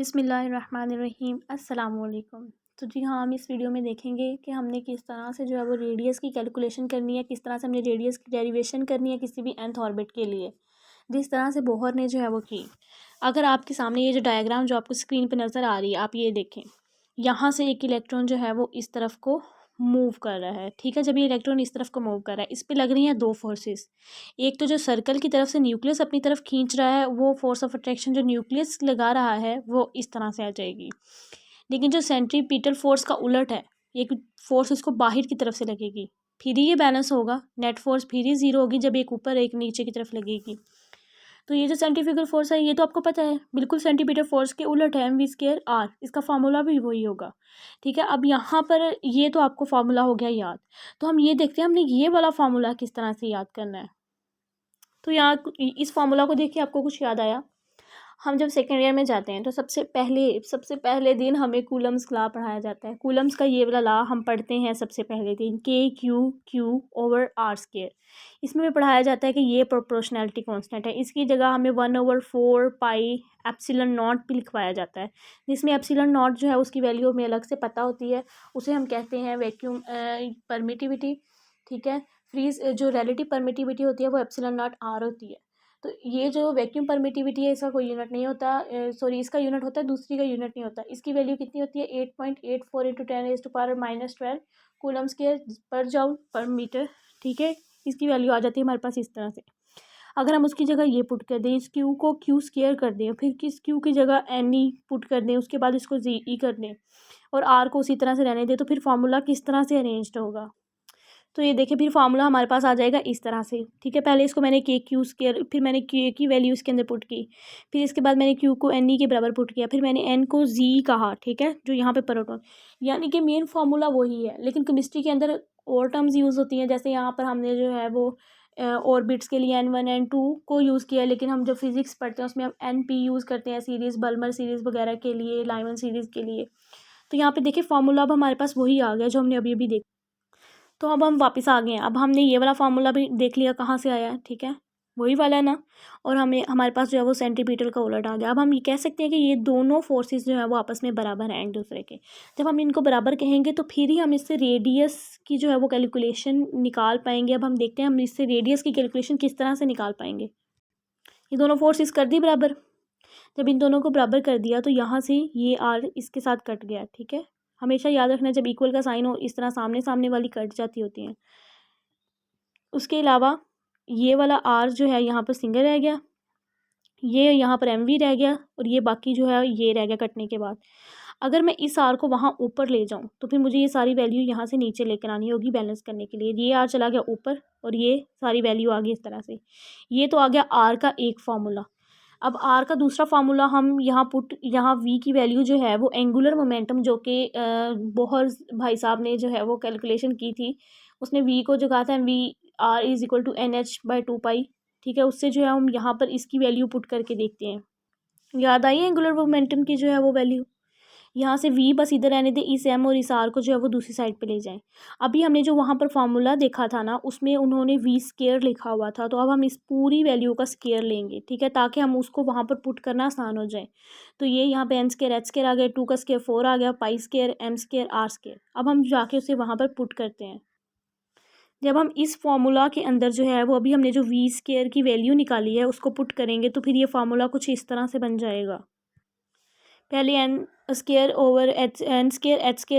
बिस्मिल्लाहिर्रहमानिर्रहीम अस्सलामुअलैकुम। तो जी हाँ, हम इस वीडियो में देखेंगे कि हमने किस तरह से जो है वो रेडियस की कैलकुलेशन करनी है, किस तरह से हमने रेडियस की डेरिवेशन करनी है किसी भी nth ऑर्बिट के लिए, जिस तरह से बोहर ने जो है वो की। अगर आपके सामने ये जो डायग्राम जो आपको स्क्रीन पर नज़र आ रही है, आप ये देखें, यहाँ से एक इलेक्ट्रॉन जो है वो इस तरफ को मूव कर रहा है। ठीक है, जब ये इलेक्ट्रॉन इस तरफ को मूव कर रहा है, इस पे लग रही हैं दो फोर्सेस। एक तो जो सर्कल की तरफ से न्यूक्लियस अपनी तरफ खींच रहा है, वो फोर्स ऑफ अट्रैक्शन जो न्यूक्लियस लगा रहा है वो इस तरह से आ जाएगी। लेकिन जो सेंट्रीपिटल फोर्स का उलट है, एक फोर्स उसको बाहर की तरफ से लगेगी, फिर ही ये बैलेंस होगा। नेट फोर्स फिर ही ज़ीरो होगी जब एक ऊपर एक नीचे की तरफ लगेगी। तो ये जो सेंट्रीफ्यूगल फोर्स है ये तो आपको पता है, बिल्कुल सेंटीमीटर फोर्स के उलट है, mv²r। इसका फार्मूला भी वही होगा। ठीक है, अब यहाँ पर ये तो आपको फार्मूला हो गया याद। तो हम ये देखते हैं हमने ये वाला फार्मूला किस तरह से याद करना है। तो यहाँ इस फार्मूला को देख के आपको कुछ याद आया। हम जब सेकेंड ईयर में जाते हैं तो सबसे पहले दिन हमें कूलम्स लॉ पढ़ाया जाता है। कूलम्स का ये वाला लॉ हम पढ़ते हैं सबसे पहले दिन, K/Q/R²। इसमें भी पढ़ाया जाता है कि ये प्रोपोर्शनैलिटी कांस्टेंट है। इसकी जगह हमें 1/4 पाई एप्सिलॉन नॉट भी लिखवाया जाता है, जिसमें एप्सिलॉन नॉट जो है उसकी वैल्यू हमें अलग से पता होती है। उसे हम कहते हैं वैक्यूम परमिटिविटी। ठीक है, फ्रीज जो रिलेटिव परमिटिविटी होती है वो एप्सिलॉन नॉट आर होती है। तो ये जो वैक्यूम परमिटिविटी है इसका कोई यूनिट नहीं होता, सॉरी इसका यूनिट होता है, दूसरी का यूनिट नहीं होता। इसकी वैल्यू कितनी होती है, 8.84 × 10⁻⁻12 कूलम स्क्वायर पर जूल पर मीटर। ठीक है, इसकी वैल्यू आ जाती है हमारे पास इस तरह से। अगर हम उसकी जगह ये पुट कर दें, इस क्यू को क्यू स्क्वायर कर दें, फिर किस क्यू की जगह एन ई पुट कर दें, उसके बाद इसको जी ई कर दें और आर को उसी तरह से रहने दें, तो फिर फार्मूला किस तरह से अरेंज्ड होगा। तो ये देखिए, फिर फार्मूला हमारे पास आ जाएगा इस तरह से। ठीक है, पहले इसको मैंने K/Q², फिर मैंने K की वैल्यू इसके अंदर पुट की, फिर इसके बाद मैंने Q को Ne के बराबर पुट किया, फिर मैंने N को Z कहा। ठीक है, जो यहाँ पे प्रोटॉन, यानी कि मेन फार्मूला वही है। लेकिन केमिस्ट्री के अंदर और टर्म्स यूज़ होती हैं, जैसे यहाँ पर हमने जो है वो ऑर्बिट्स के लिए N1 N2 को यूज़ किया है। लेकिन हम जो फिजिक्स पढ़ते हैं उसमें हम NP यूज़ करते हैं, सीरीज़ बल्मर सीरीज़ वगैरह के लिए, लाइमन सीरीज़ के लिए। तो यहाँ पे देखिए फार्मूला अब हमारे पास वही आ गया जो हमने अभी अभी देखा। तो अब हम वापस आ गए हैं। अब हमने ये वाला फार्मूला भी देख लिया कहाँ से आया है। ठीक है, वही वाला है ना। और हमें हमारे पास जो है वो सेंटीमीटर का उलट आ गया। अब हम ये कह सकते हैं कि ये दोनों फोर्सेस जो है वो आपस में बराबर हैं एक दूसरे के। जब हम इनको बराबर कहेंगे तो फिर ही हम इससे रेडियस की जो है वो कैलकुलेशन निकाल पाएंगे। अब हम देखते हैं हम इससे रेडियस की कैलकुलेशन किस तरह से निकाल पाएंगे। ये दोनों फोर्सेस कर दी बराबर। जब इन दोनों को बराबर कर दिया तो यहाँ से ये आर इसके साथ कट गया। ठीक है, हमेशा याद रखना जब इक्वल का साइन हो इस तरह सामने सामने वाली कट जाती होती हैं। उसके अलावा ये वाला आर जो है यहाँ पर सिंगल रह गया, ये यहाँ पर एम वी रह गया और ये बाकी जो है ये रह गया कटने के बाद। अगर मैं इस आर को वहाँ ऊपर ले जाऊँ तो फिर मुझे ये सारी वैल्यू यहाँ से नीचे लेकर आनी होगी बैलेंस करने के लिए। ये आर चला गया ऊपर और ये सारी वैल्यू आ गई इस तरह से। ये तो आ गया आर का एक फार्मूला। अब आर का दूसरा फार्मूला हम यहाँ वी की वैल्यू जो है वो एंगुलर मोमेंटम जो कि बोहर भाई साहब ने जो है वो कैलकुलेशन की थी, उसने वी को जो कहा था v=NH/2π। ठीक है, उससे जो है हम यहाँ पर इसकी वैल्यू पुट करके देखते हैं। याद आई है एंगुलर मोमेंटम की जो है वो वैल्यू। यहाँ से v बस इधर रहने दें, इस m और इस r को जो है वो दूसरी साइड पे ले जाएं। अभी हमने जो वहाँ पर फार्मूला देखा था ना, उसमें उन्होंने v² लिखा हुआ था, तो अब हम इस पूरी वैल्यू का स्क्वायर लेंगे। ठीक है, ताकि हम उसको वहाँ पर पुट करना आसान हो जाए। तो ये यहाँ पे n² h² आ गया, 2 का स्क्वायर 4 आ गया, π² m² r²। अब हम जाके उसे वहाँ पर पुट करते हैं। जब हम इस फार्मूला के अंदर जो है वो अभी हमने जो v² की वैल्यू निकाली है उसको पुट करेंगे तो फिर ये फार्मूला कुछ इस तरह से बन जाएगा। पहले n²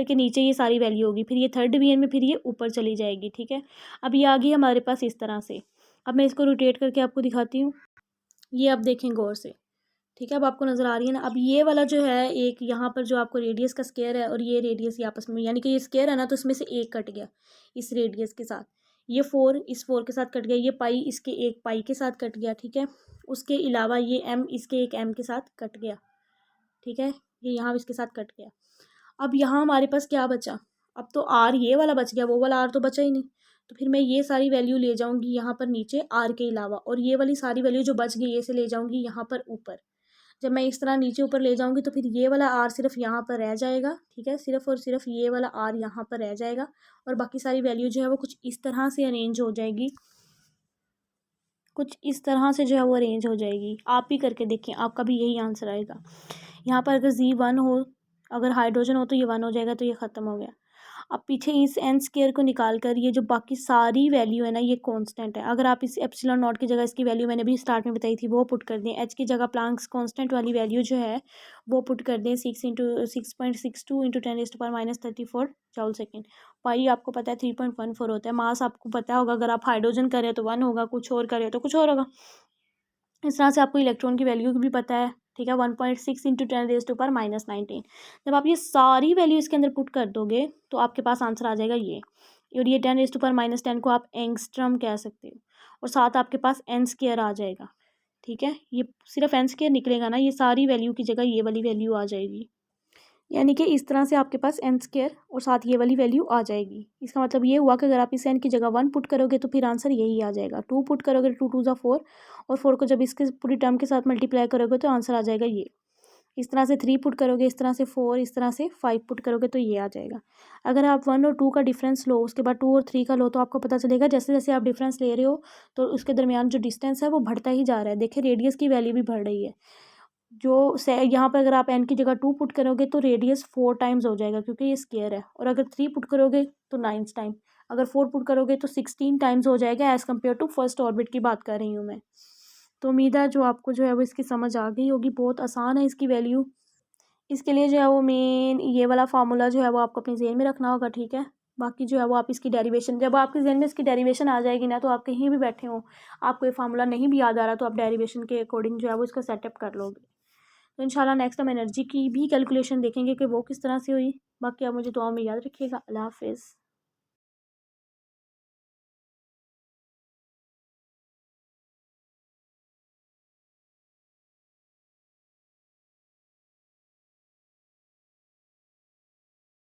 के नीचे ये सारी वैल्यू होगी, फिर ये थर्ड डिवीजन में, फिर ये ऊपर चली जाएगी। ठीक है, अब ये आ गई हमारे पास इस तरह से। अब मैं इसको रोटेट करके आपको दिखाती हूँ। ये आप देखें गौर से। ठीक है, अब आपको नज़र आ रही है ना। अब ये वाला जो है एक यहाँ पर जो आपको रेडियस का स्क्वायर है और ये रेडियस ये आपस में, यानी कि ये स्क्वायर है ना, तो इसमें से एक कट गया इस रेडियस के साथ। ये 4 इस 4 के साथ कट गया, ये पाई इसके एक पाई के साथ कट गया। ठीक है, उसके अलावा ये m इसके एक m के साथ कट गया। ठीक है, ये यहाँ इसके साथ कट गया। अब यहाँ हमारे पास क्या बचा, अब तो आर ये वाला बच गया, वो वाला आर तो बचा ही नहीं। तो फिर मैं ये सारी वैल्यू ले जाऊँगी यहाँ पर नीचे आर के अलावा, और ये वाली सारी वैल्यू जो बच गई ये से ले जाऊँगी यहाँ पर ऊपर। जब मैं इस तरह नीचे ऊपर ले जाऊँगी तो फिर ये वाला आर सिर्फ यहाँ पर रह जाएगा। ठीक है, सिर्फ और सिर्फ ये वाला आर यहाँ पर रह जाएगा और बाकी सारी वैल्यू जो है वो कुछ इस तरह से अरेंज हो जाएगी, कुछ इस तरह से जो है वो अरेंज हो जाएगी। आप भी करके देखिए, आपका भी यही आंसर आएगा। यहाँ पर अगर Z1 हो, अगर हाइड्रोजन हो तो ये 1 हो जाएगा, तो ये ख़त्म हो गया। अब पीछे इस एन स्क्वायर को निकाल कर ये जो बाकी सारी वैल्यू है ना, ये कांस्टेंट है। अगर आप इस एप्सिलॉन नॉट की जगह इसकी वैल्यू मैंने भी स्टार्ट में बताई थी वो पुट कर दें, एच की जगह प्लांक्स कांस्टेंट वाली वैल्यू जो है वो पुट कर दें 6.62 इंटू 10⁻34 जूल सेकेंड। पाई आपको पता है 3.14 होता है। मास आपको पता होगा, अगर आप हाइड्रोजन करें तो 1 होगा, कुछ और करें तो कुछ और होगा। इस तरह से आपको इलेक्ट्रॉन की वैल्यू भी पता है, ठीक है, 1.6 इंटू 10⁻19। जब आप ये सारी वैल्यू इसके अंदर पुट कर दोगे तो आपके पास आंसर आ जाएगा ये। और ये 10⁻10 को आप एंगस्ट्रम कह सकते हो, और साथ आपके पास एन स्क्वायर आ जाएगा, ठीक है। ये सिर्फ एन स्क्वायर निकलेगा ना, ये सारी वैल्यू की जगह ये वाली वैल्यू आ जाएगी। यानी कि इस तरह से आपके पास एन स्क्वायर और साथ ये वाली वैल्यू आ जाएगी। इसका मतलब ये हुआ कि अगर आप इस एन की जगह 1 पुट करोगे तो फिर आंसर यही आ जाएगा। 2 पुट करोगे तो 2 2 4, और 4 को जब इसके पूरी टर्म के साथ मल्टीप्लाई करोगे तो आंसर आ जाएगा ये। इस तरह से 3 पुट करोगे, इस तरह से 4, इस तरह से 5 पुट करोगे तो ये आ जाएगा। अगर आप 1 और 2 का डिफरेंस लो, उसके बाद 2 और 3 का लो, तो आपको पता चलेगा जैसे जैसे आप डिफरेंस ले रहे हो तो उसके दरमियान जो डिस्टेंस है वो बढ़ता ही जा रहा है। देखिए रेडियस की वैल्यू भी बढ़ रही है। जो से यहाँ पर अगर आप एन की जगह 2 पुट करोगे तो रेडियस 4 टाइम्स हो जाएगा, क्योंकि ये स्क्वायर है। और अगर 3 पुट करोगे तो 9 टाइम, अगर 4 पुट करोगे तो 16 टाइम्स हो जाएगा, as compare to first orbit की बात कर रही हूँ मैं। तो उम्मीद है जो आपको जो है वो इसकी समझ आ गई होगी। बहुत आसान है इसकी वैल्यू। इसके लिए जो है वो मेन ये वाला फार्मूला जो है वो आपको अपने ज़हन में रखना होगा, ठीक है। बाकी जो है वो आप इसकी डेरिवेशन, जब आपके ज़हन में इसकी डेरिवेशन आ जाएगी ना, तो आप कहीं भी बैठे हो, आपको ये फार्मूला नहीं भी याद आ रहा, तो आप डेरिवेशन के अकॉर्डिंग जो है वो इसको सेटअप कर लोगे। तो इंशाल्लाह नेक्स्ट टाइम एनर्जी की भी कैलकुलेशन देखेंगे कि वो किस तरह से हुई। बाकी आप मुझे दुआ में याद रखिएगा। अल्लाह हाफिज़।